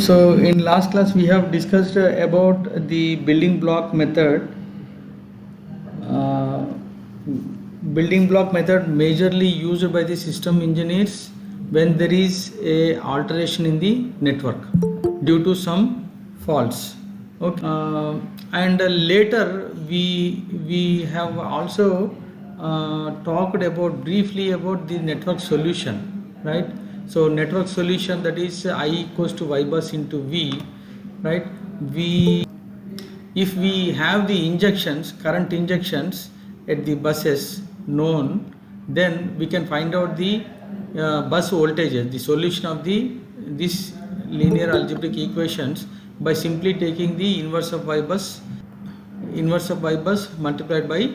So in last class we have discussed about the building block method. Uh, Building block method majorly used by the system engineers when there is a alteration in the network due to some faults. Okay. And later we have also talked about briefly about the network solution, right? So network solution, that is I equals to y bus into v, right? We If we have the injections, current injections at the buses known, then we can find out the bus voltages, the solution of this linear algebraic equations by simply taking the inverse of y bus multiplied by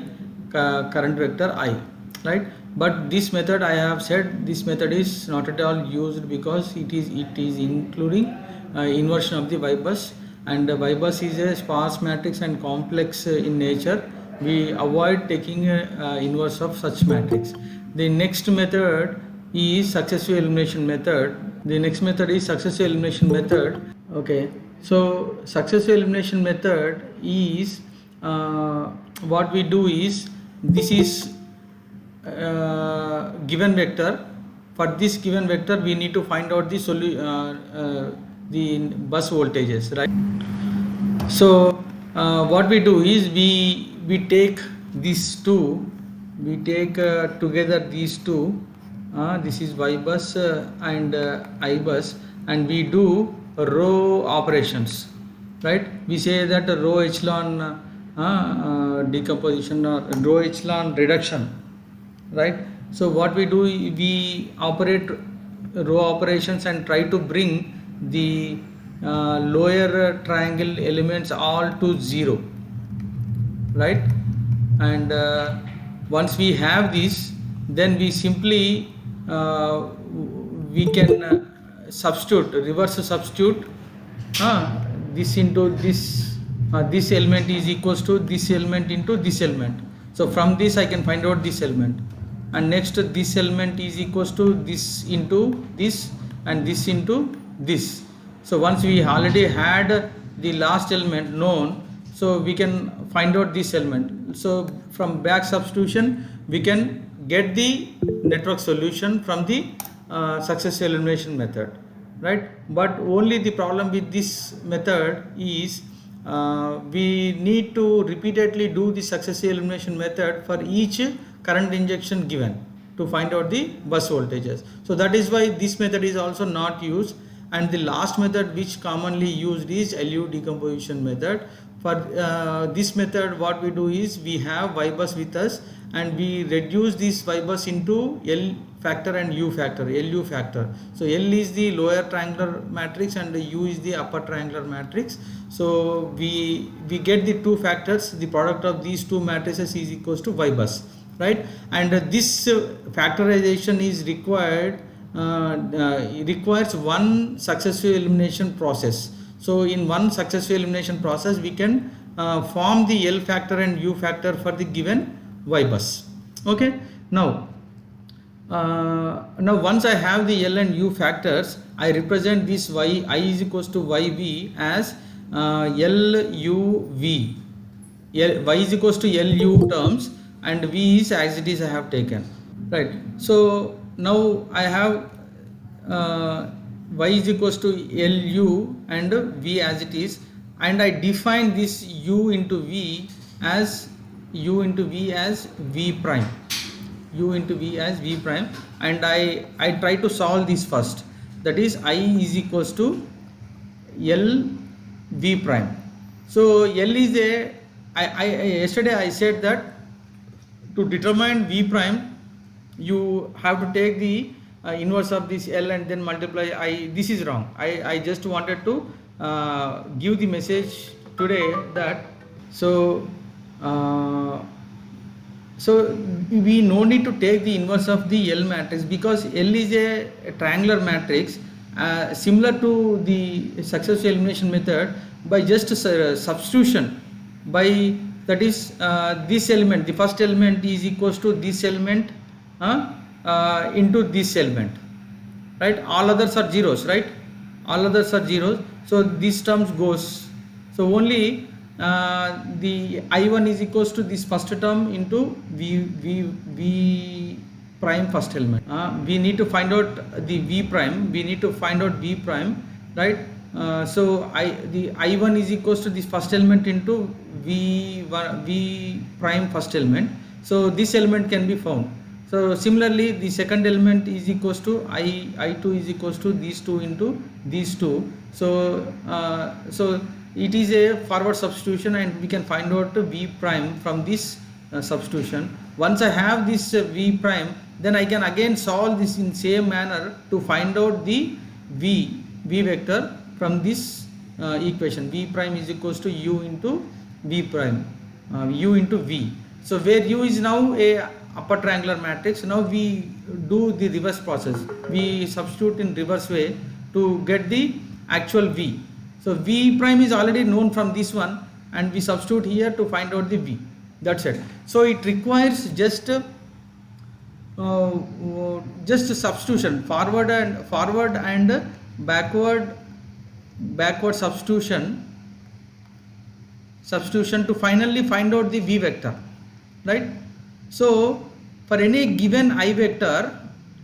current vector I, right? But this method, I have said, this method is not at all used because it is including inversion of the y bus, and y bus is a sparse matrix and complex in nature. We avoid taking inverse of such matrix. The next method is successive elimination method. Okay, so successive elimination method is what we do is, this is given vector. For this given vector we need to find out the bus voltages, right? So what we do is we take these two, we take together these two, this is y bus and I bus, and we do row operations, right? We say that row echelon decomposition or row echelon reduction, right? So what we do, we operate row operations and try to bring the lower triangle elements all to 0, right? And once we have this, then we simply we can reverse substitute this into this, this element is equals to this element into this element. So from this I can find out this element, and next this element is equals to this into this, and this into this. So once we already had the last element known, so we can find out this element. So from back substitution we can get the network solution from the successive elimination method, right? But only the problem with this method is we need to repeatedly do the successive elimination method for each current injection given to find out the bus voltages. So that is why this method is also not used. And the last method which commonly used is LU decomposition method. For this method, what we do is, we have y bus with us and we reduce this y bus into L factor and U factor, LU factor. So L is the lower triangular matrix and U is the upper triangular matrix. So we get the two factors, the product of these two matrices is equals to y bus, right? And this factorization is required, requires one successive elimination process. So in one successive elimination process we can form the L factor and U factor for the given y bus. Okay, now once I have the L and U factors, I represent this y I is equals to yv as LUV. Y is equals to LU terms and V is as it is I have taken, right? So now I have y is equals to LU and V as it is, and I define this U into V as V prime, and I try to solve this first. That is, I is equals to L V prime. So L is yesterday I said that to determine V prime you have to take the inverse of this L and then multiply I. This is wrong. I just wanted to give the message today that so we no need to take the inverse of the L matrix, because L is a triangular matrix similar to the successive elimination method. By just substitution, by that is this element, the first element is equals to this element into this element, right? All others are zeros, right? all others are zeros, so these terms goes. So only the I1 is equals to this first term into V prime first element. We need to find out the V prime, we need to find out V prime, right? So the I1 is equals to this first element into V prime first element, so this element can be found. So similarly the second element is equals to I2 is equals to these two into these two. So so it is a forward substitution and we can find out V prime from this substitution. Once I have this V prime, then I can again solve this in same manner to find out the V vector from this equation. V prime is equals to U into V prime, U into V. So where U is now a upper triangular matrix, now we do the reverse process, we substitute in reverse way to get the actual V. So V prime is already known from this one and we substitute here to find out the V. That's it. So it requires just a substitution, forward and backward substitution to finally find out the V vector, right? So for any given I vector,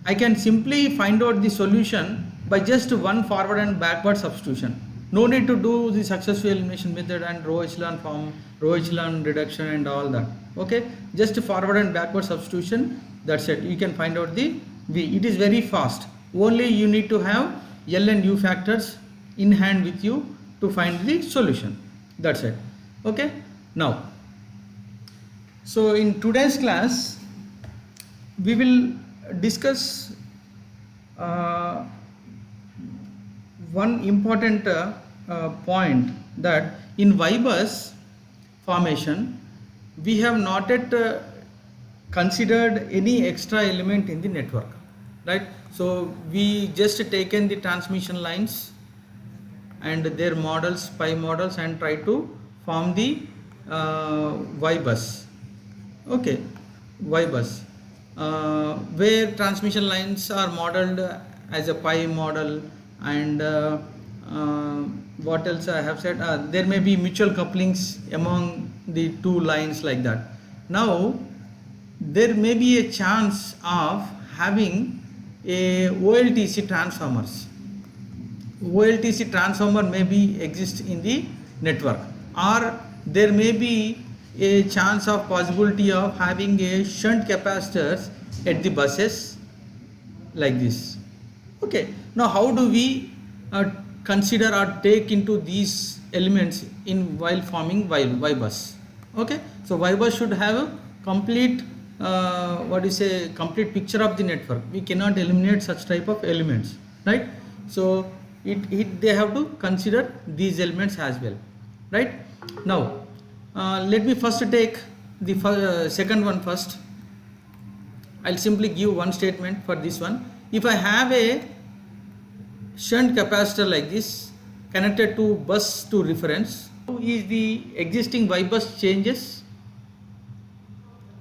I can simply find out the solution by just one forward and backward substitution. No need to do the successive elimination method and row echelon form, row echelon reduction and all that. Okay, just forward and backward substitution, that's it. You can find out the V. It is very fast. Only you need to have L and U factors in hand with you to find the solution. That's it. Okay, now so in today's class we will discuss one important point, that in Y-bus formation we have not yet considered any extra element in the network, right? So we just taken the transmission lines and their models, pi models, and try to form the Y-bus. Okay, Y-bus where transmission lines are modeled as a pi model, and what else I have said, there may be mutual couplings among the two lines like that. Now there may be a chance of having a OLTC transformers. OLTC transformer may be exist in the network, or there may be a chance of possibility of having a shunt capacitors at the buses like this. Okay, now how do we consider or take into these elements in while forming Y bus? Okay, so Y bus should have a complete complete picture of the network. We cannot eliminate such type of elements, right? So they have to consider these elements as well, right? Now let me first take the second one first. I'll simply give one statement for this one. If I have a shunt capacitor like this connected to bus to reference, how is the existing Y bus changes?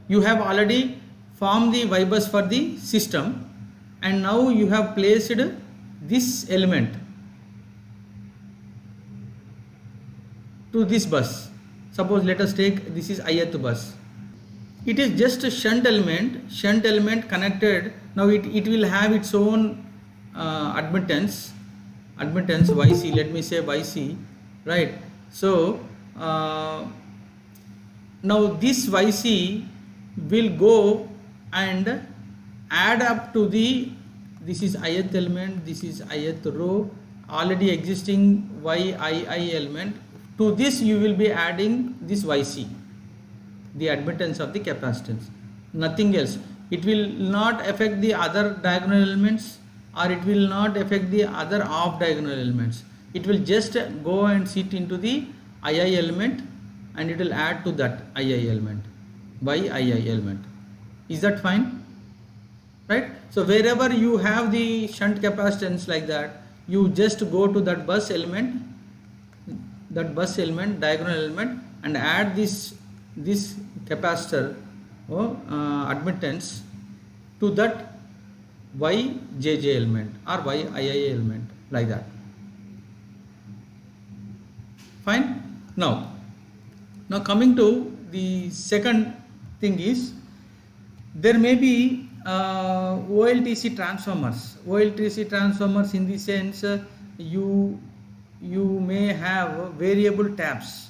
You have already formed the Y bus for the system, and now you have placed this element to this bus. Suppose let us take this is ith bus. It is just a shunt element connected. Now it will have its own admittance YC, let me say YC, right? So now this YC will go and add up to this is ith element, this is ith row, already existing YII element. To this you will be adding this YC, the admittance of the capacitance, nothing else. It will not affect the other diagonal elements, or it will not affect the other off diagonal elements. It will just go and sit into the II element, and it will add to that II element, YII element. Is that fine? Right? So wherever you have the shunt capacitance like that, you just go to that bus element, diagonal element, and add this capacitor admittance to that YJJ element or YII element, like that. Fine. Now coming to the second thing is, there may be OLTC transformers. OLTC transformers in the sense, you may have variable taps.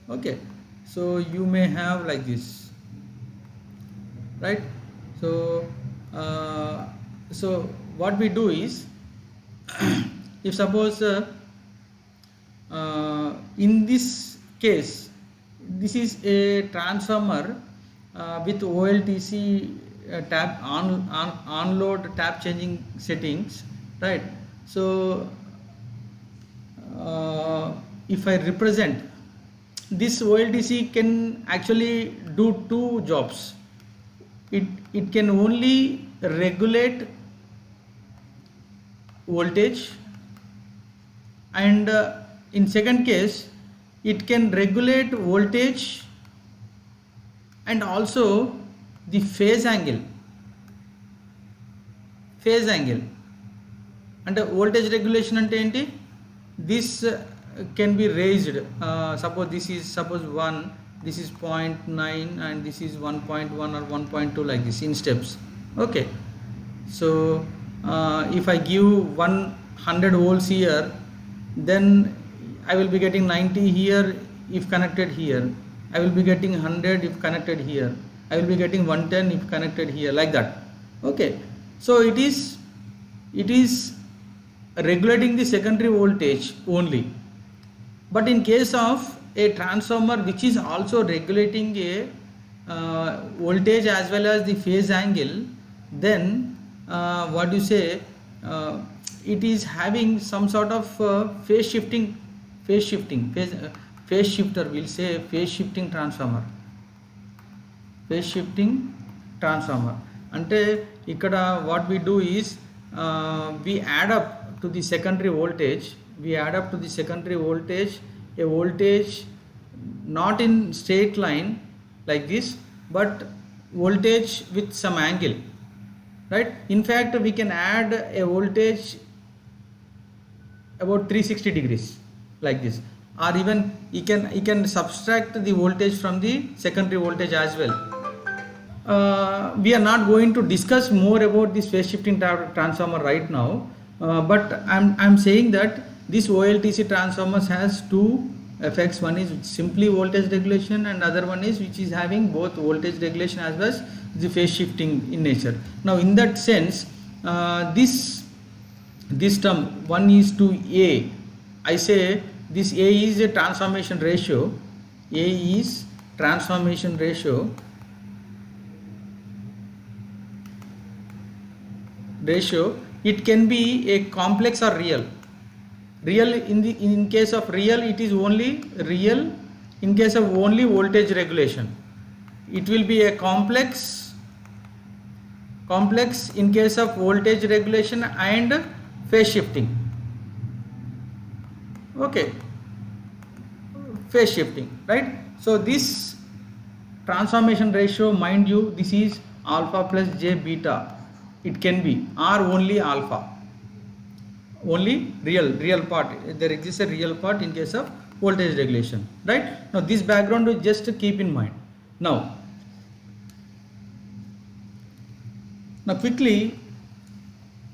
Okay, so you may have like this, right? So what we do is, if suppose in this case, this is a transformer with OLTC tap on load tap changing settings, right? So if I represent this, OLTC can actually do two jobs. It can only regulate voltage, and in second case it can regulate voltage and also the phase angle. And voltage regulation ante enti, this can be raised. Suppose this is 1, this is 0.9, and this is 1.1 or 1.2, like this in steps. Okay, so if I give 100 volts here, then I will be getting 90 here if connected here. I will be getting 100 if connected here. I will be getting 110 if connected here, like that. Okay, so it is regulating the secondary voltage only. But in case of a transformer which is also regulating a voltage as well as the phase angle, then what you say, it is having some sort of phase shifter, we'll say phase shifting transformer. Ante ikkada what we do is, we add up to the secondary voltage, a voltage not in straight line like this, but voltage with some angle, right? In fact, we can add a voltage about 360 degrees like this, or even you can subtract the voltage from the secondary voltage as well. We are not going to discuss more about this phase shifting transformer right now, but I'm saying that this OLTC transformers has two effects. One is simply voltage regulation, and other one is which is having both voltage regulation as well as the phase shifting in nature. Now in that sense, this term 1:A, I say this A is a transformation ratio. A is transformation ratio. It can be a complex or real. In case of real, it is only real. In case of only voltage regulation, it will be a complex in case of voltage regulation and phase shifting. Okay, phase shifting, right? So this transformation ratio, mind you, this is alpha plus j beta. It can be or only alpha, only real part. There exists a real part in case of voltage regulation, right? Now this background is just to keep in mind. Now quickly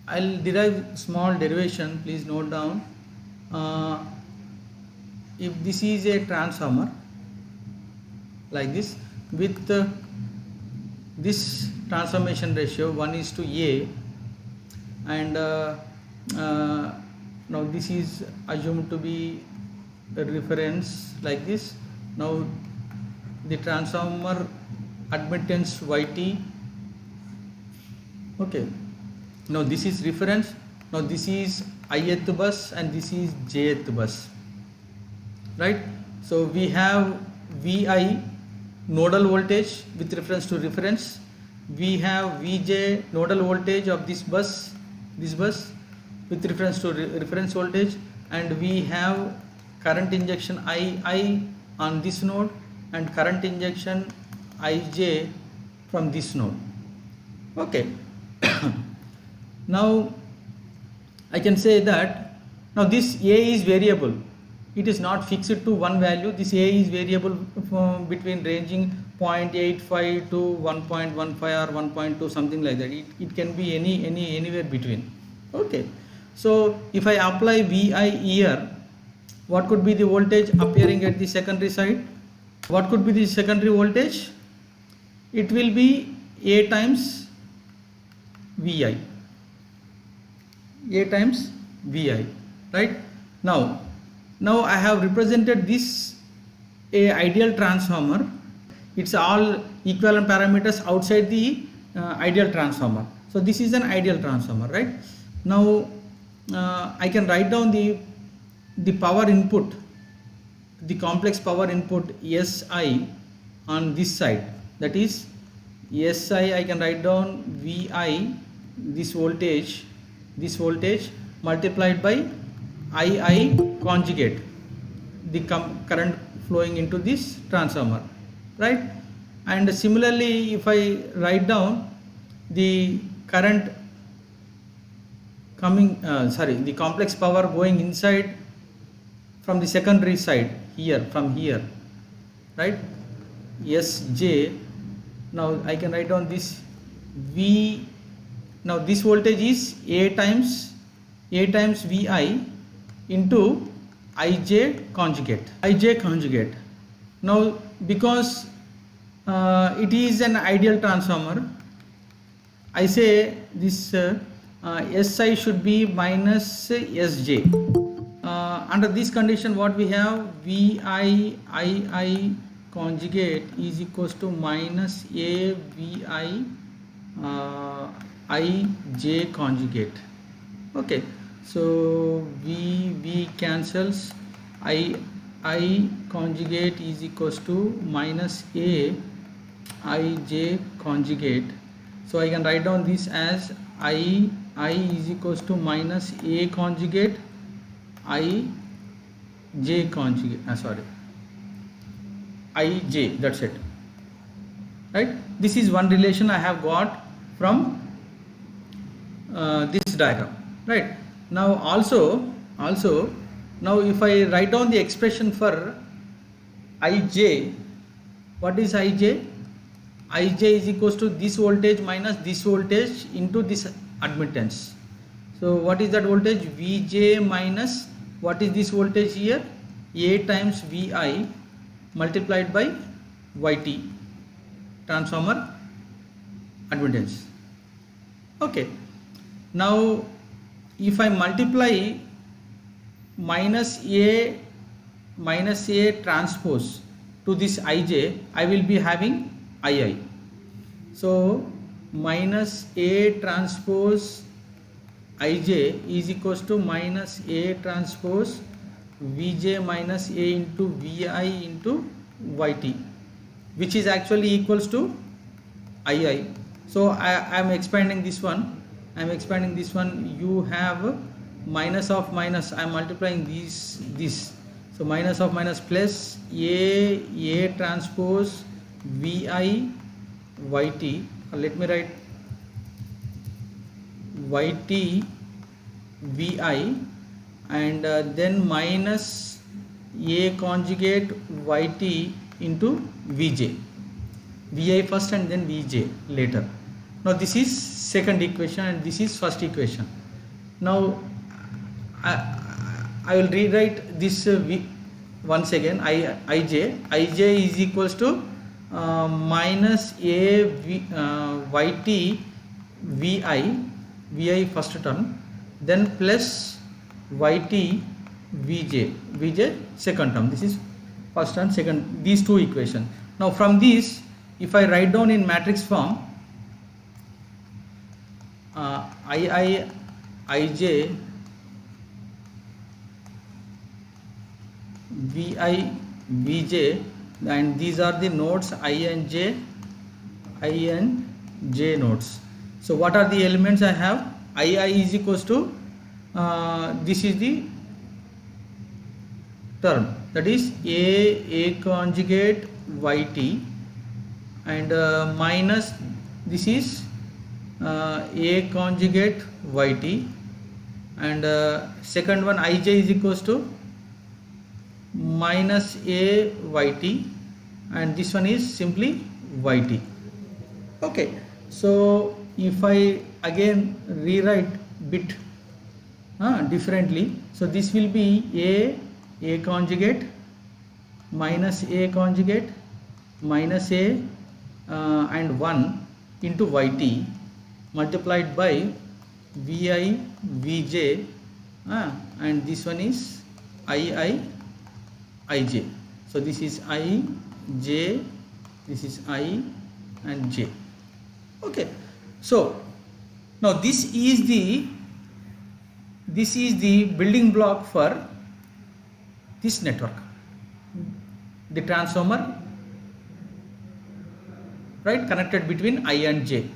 I'll derive small derivation. Please note down. If this is a transformer like this with this transformation ratio 1:A, and now this is assumed to be a reference like this. Now the transformer admittance YT. Okay, now this is reference. Now this is ith bus and this is jth bus, right? So we have Vi nodal voltage with reference to reference. We have Vj nodal voltage of this bus with reference to reference voltage, and we have current injection I on this node and current injection Ij from this node. Okay. Now I can say that Now this A is variable, it is not fixed to one value. This A is variable between ranging 0.85 to 1.15 or 1.2, something like that. It can be anywhere between. Okay, so if I apply Vi here, what could be the voltage appearing at the secondary side? What could be the secondary voltage? It will be A times Vi. A times Vi, right? Now I have represented this a ideal transformer. It's all equivalent parameters outside the ideal transformer. So this is an ideal transformer, right? Now I can write down the power input, the complex power input Si on this side. That is Si, I can write down Vi, this voltage multiplied by II conjugate, the current flowing into this transformer, right? And similarly, if I write down the current coming the complex power going inside from the secondary side here, from here, right, Sj. Now I can write down this V. Now this voltage is A times Vi into Ij conjugate. Now because it is an ideal transformer, I say this Si should be minus Sj. Under this condition, what we have, Vi conjugate is equals to minus A Vi Ij conjugate. Okay, so V cancels, I conjugate is equals to minus A Ij conjugate. So I can write down this as I is equals to minus A conjugate Ij conjugate, Ij, that's it, right? This is one relation I have got from this diagram, right? Now also now if I write down the expression for Ij, what is Ij? Ij is equals to this voltage minus this voltage into this admittance. So what is that voltage? Vj minus, what is this voltage here? A times Vi multiplied by Yt, transformer admittance. Okay, now if I multiply minus A transpose to this Ij, I will be having Ii. So minus A transpose Ij is equals to minus A transpose Vj minus A into Vi into Yt, which is actually equals to Ii. So I am expanding this one. You have minus of minus, I am multiplying this. So minus of minus plus A transpose Vi Yt. Let me write Yt Vi, and then minus A conjugate Yt into Vj. Vi first and then Vj later. Now this is second equation and this is first equation. Now I will rewrite this once again. Ij is equals to minus A Yt Vi first term, then plus Yt Vj second term. This is first and second, these two equations. Now from this, if I write down in matrix form, Ij Vi Vj, and these are the nodes I and J nodes. So what are the elements I have? Ii is equals to this is the term, that is A conjugate Yt, and minus this is A conjugate Yt, and second one ij is equals to minus a yt, and this one is simply yt. Okay, so if I again rewrite bit differently, so this will be a conjugate minus a conjugate minus a and 1 into yt multiplied by vi vj, and this one is ii ij. So this is I, j, this is I and j. Okay, so now this is the building block for this network, the transformer, right, connected between I and j,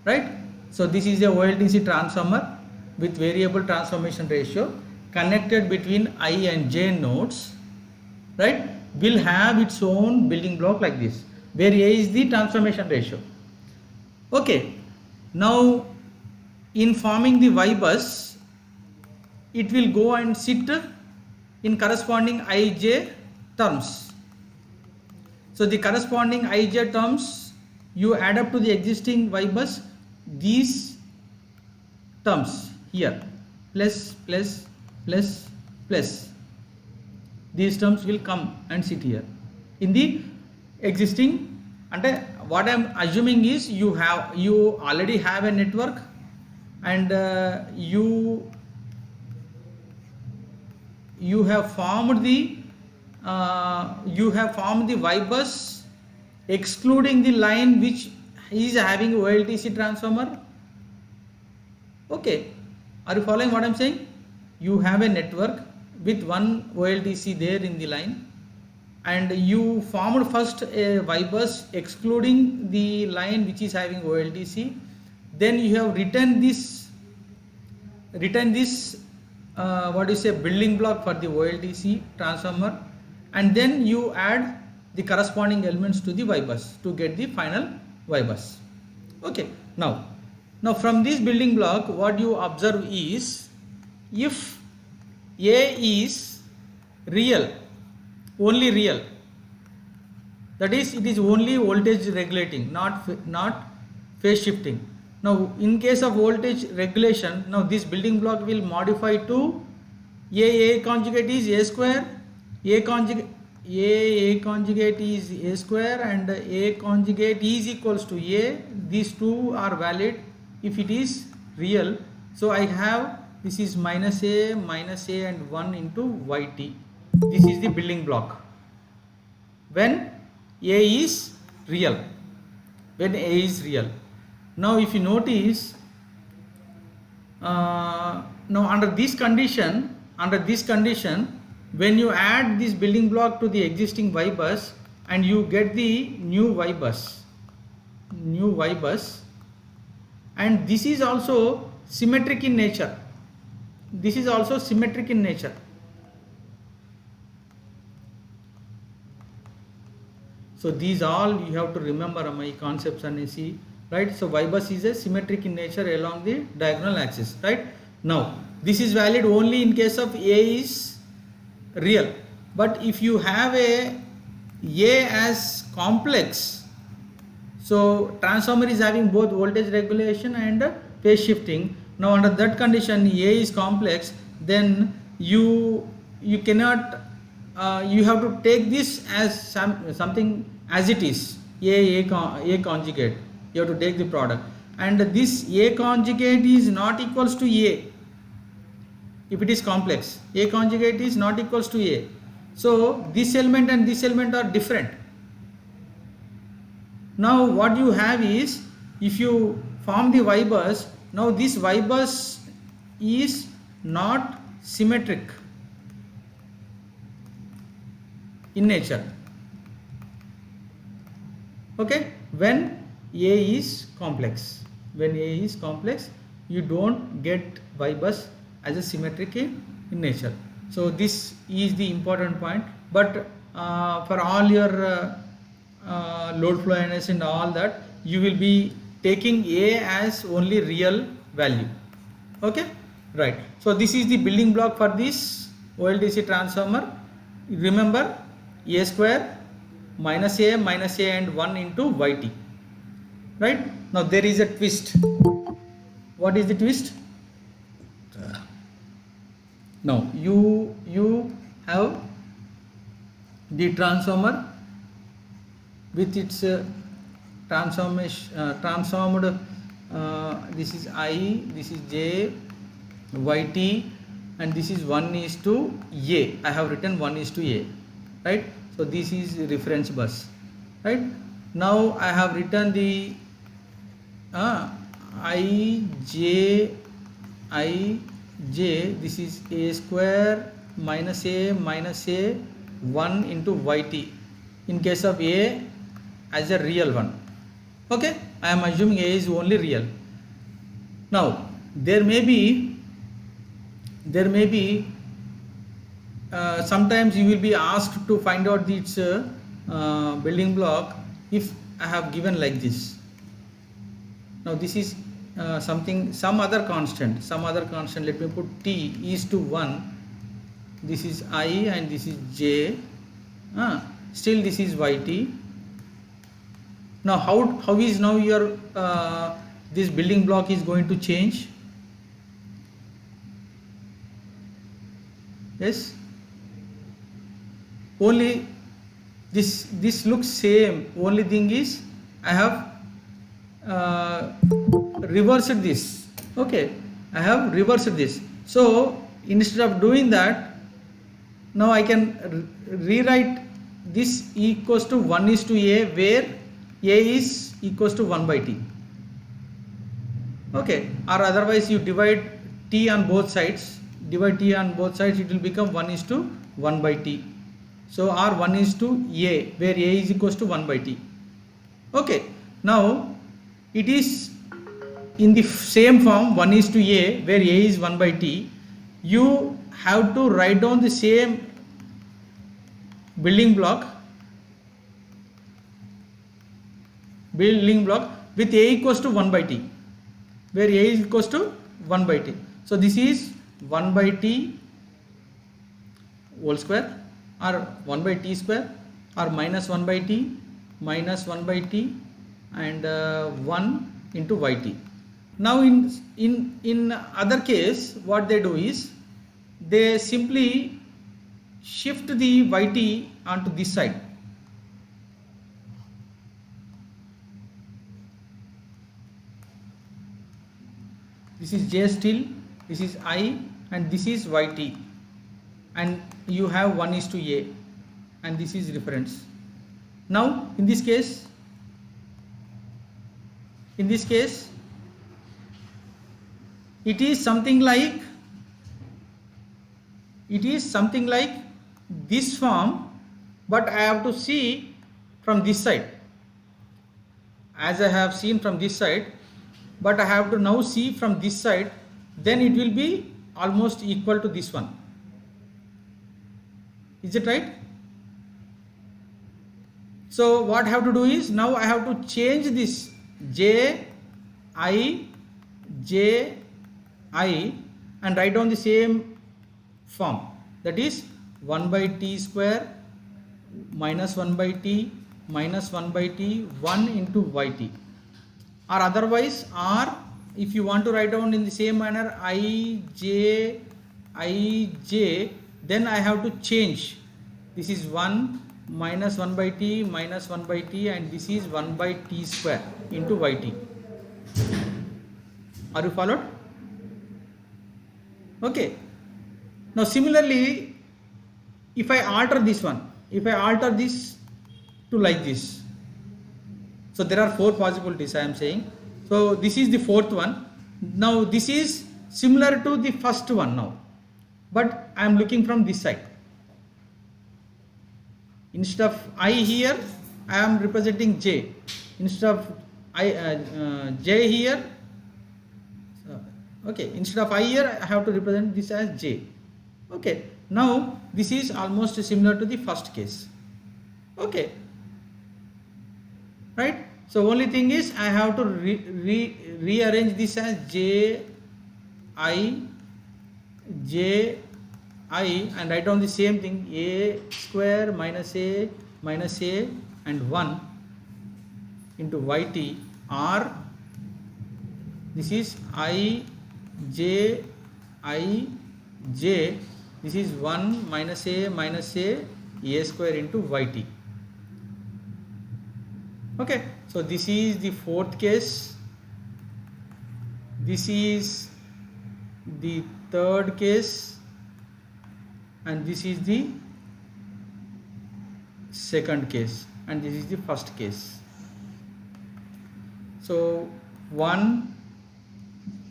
right. So this is a OLTC transformer with variable transformation ratio connected between I and j nodes, right, will have its own building block like this, where A is the transformation ratio. Okay, now in forming the Y bus, it will go and sit in corresponding Ij terms. So the corresponding Ij terms, you add up to the existing Y bus these terms here, plus plus plus plus. These terms will come and sit here in the existing. And what I am assuming is you already have a network, and you have formed the Y bus excluding the line which is having OLTC transformer. Okay, are you following what I am saying? You have a network with one OLTC there in the line, and you formed first a Y bus excluding the line which is having OLTC. Then you have written this building block for the OLTC transformer, and then you add the corresponding elements to the Y bus to get the final Y bus. Okay, now from this building block, what you observe is, if A is real, only real, that is, it is only voltage regulating, not phase shifting. Now in case of voltage regulation, now this building block will modify to A conjugate is A square, A conjugate is A square, and A conjugate is equals to A. These two are valid if it is real. So I have, this is minus A and 1 into yt. This is the building block when A is real. Now if you notice, now under this condition, when you add this building block to the existing Y bus and you get the new Y bus, and this is also symmetric in nature. So these all you have to remember my concepts and see, right? So Y bus is a symmetric in nature along the diagonal axis, right? Now this is valid only in case of A is real, but if you have A as complex, so transformer is having both voltage regulation and phase shifting. Now under that condition, A is complex, then you cannot, you have to take this as something as it is, A conjugate. You have to take the product, and this A conjugate is not equals to A. If it is complex, A conjugate is not equals to A. So this element and this element are different. Now what you have is, if you form the Y bus, now this Y bus is not symmetric in nature. Okay, when A is complex, you don't get Y bus as a symmetric in nature. So this is the important point. But for all your load flow analysis and all that, you will be taking A as only real value. Okay, Right. So this is the building block for this OLDC transformer. Remember, A square minus A and 1 into YT. Right. Now there is a twist. What is the twist? Now you have the transformer with its transformed. This is I, this is J, YT, and this is 1 is to A. I have written 1 is to A, right? So this is reference bus, right? Now I have written the I, J, this is A square minus A, 1 into YT. In case of A as a real one. Okay, I am assuming A is only real. Now there may be sometimes you will be asked to find out its building block if I have given like this. Now this is some other constant. Let me put T is to 1. This is I and this is J. Still this is YT. Now how is now your this building block is going to change? Yes, only this looks same. Only thing is I have reversed this. Okay, I have reversed this. So instead of doing that, now I can rewrite this equals to 1 is to A, where A is equals to 1 by T. Okay, or otherwise you divide T on both sides. It will become 1 is to 1 by T. So or 1 is to A, where A is equals to 1 by T. Okay, now it is in the same form 1 is to A, where A is 1 by T. You have to write down the same building block with A equals to 1 by T, where A is equals to 1 by T. So this is 1 by T whole square, or 1 by T square, or minus 1 by T, and 1 into YT. Now in other case, what they do is they simply shift the YT onto this side. This is J still, this is I, and this is YT, and you have 1 is to A, and this is reference. Now in this case it is something like this form, but I have to see from this side, as I have seen from this side, but I have to now see from this side. Then it will be almost equal to this one. Is it right? So what I have to do is, now I have to change this J I and write down the same form, that is 1 by T square minus 1 by T minus 1 by T 1 into YT. Or otherwise, or if you want to write down in the same manner I J, then I have to change. This is 1 minus 1 by T minus 1 by T, and this is 1 by T square into YT. Are you followed? Okay. Now similarly, if I alter this one, if I alter this to like this, so there are 4 possibilities I am saying. So this is the 4th one. Now this is similar to the first one now, but I am looking from this side. Instead of I here, I am representing J. Instead of J here, okay, instead of I here, I have to represent this as J. Okay, now this is almost similar to the first case. Okay, right? So only thing is I have to rearrange this as J I J I, and write down the same thing, a square minus a and 1 into yt, or this is I j, this is 1 minus a square into yt. Okay, so this is the fourth case, this is the third case, and this is the second case, and this is the first case. So 1,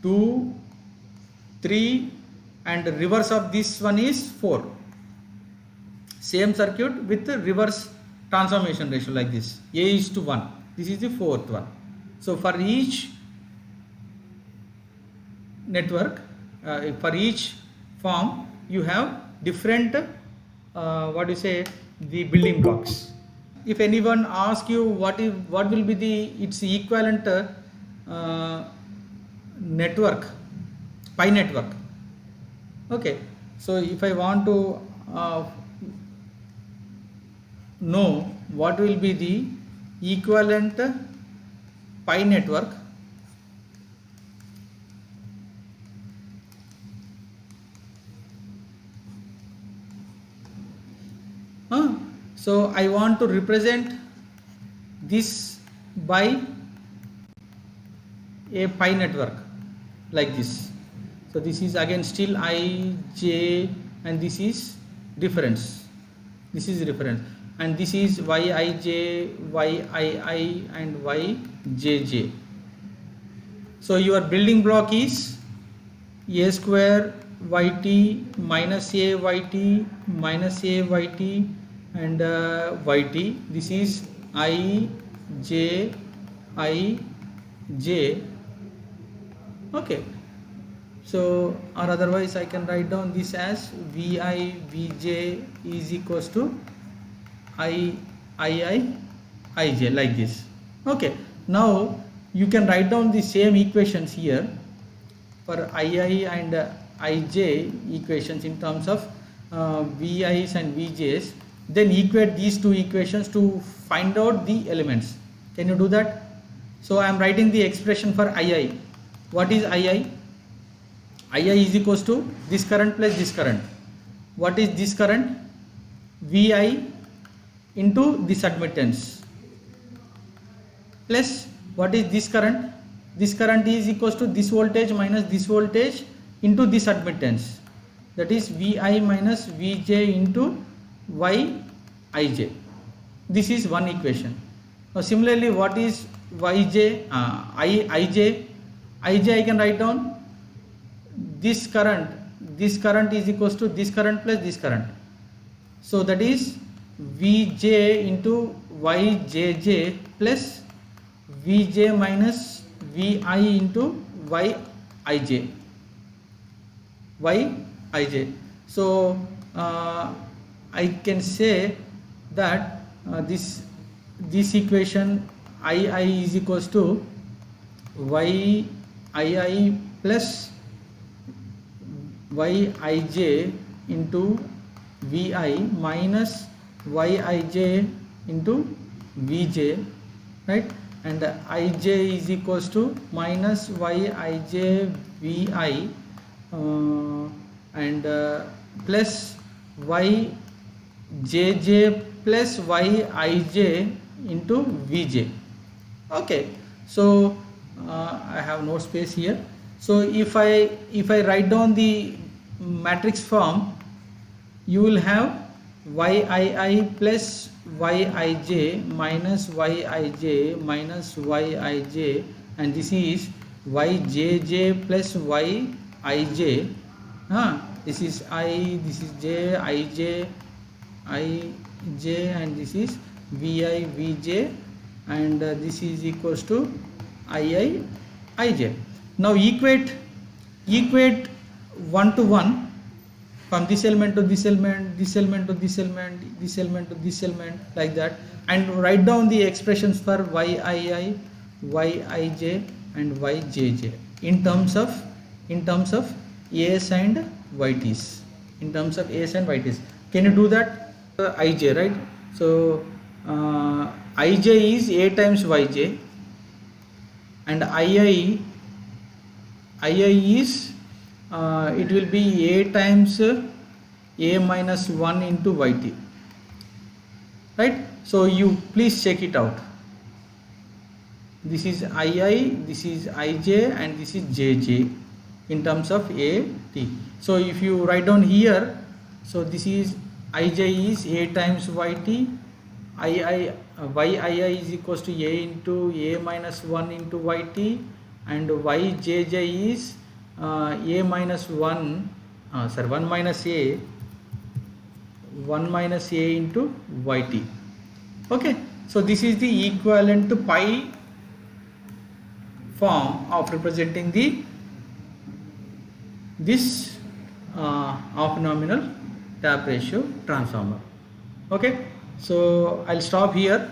2, 3, and reverse of this one is 4. Same circuit with the reverse transformation ratio like this, A:1. This is the fourth one. So for each network, for each form, you have different the building blocks. If anyone asks you what will be its equivalent network, pi network. Okay, so if I want to know what will be the equivalent pi network, so I want to represent this by a pi network like this. So this is again still I, j, and this is difference. This is reference, and this is yij, yii, and yjj. So your building block is a square yt minus a yt minus a yt and yt. This is I, j, okay. So or otherwise I can write down this as vi vj is equals to I, ii, ij, like this. Okay, now you can write down the same equations here for ii and ij equations in terms of vi's and vj's. Then equate these two equations to find out the elements. Can you do that? So I am writing the expression for ii. What is ii? ii is equals to this current plus this current. What is this current? vi into this admittance plus what is this current? This current is equals to this voltage minus this voltage into this admittance, that is vi minus vj into yij. This is one equation. Now similarly, what is yj, ij I can write down this current is equals to this current plus this current, so that is vj into yjj plus vj minus vi into yij. So I can say that this equation ii is equals to yii plus yij into vi minus yij into vj, right? And ij is equals to minus yij vi and plus yjj plus yij into vj. Okay, so I have no space here. So if I write down the matrix form, you will have yii plus yij minus yij minus yij, and this is yjj plus yij. This is I, this is j, ij, and this is vi, vj, and this is equals to ii, ij. Now equate 1 to 1 from this element to this element, this element to this element, this element to this element, like that, and write down the expressions for yii, yij and yjj in terms of A's and yt's, in terms of A's and yt's. Can you do that? Ij, right? So ij is A times yj, and ii is it will be A times A minus 1 into yt, right? So you please check it out. This is ii, this is ij, and this is jj in terms of A t. So if you write down here, so this is ij is A times yt, yii is equals to A into A minus 1 into yt, and yjj is A minus 1 1 minus A into yt. Okay, so this is the equivalent to pi form of representing this off-nominal tap ratio transformer. Okay, so I'll stop here.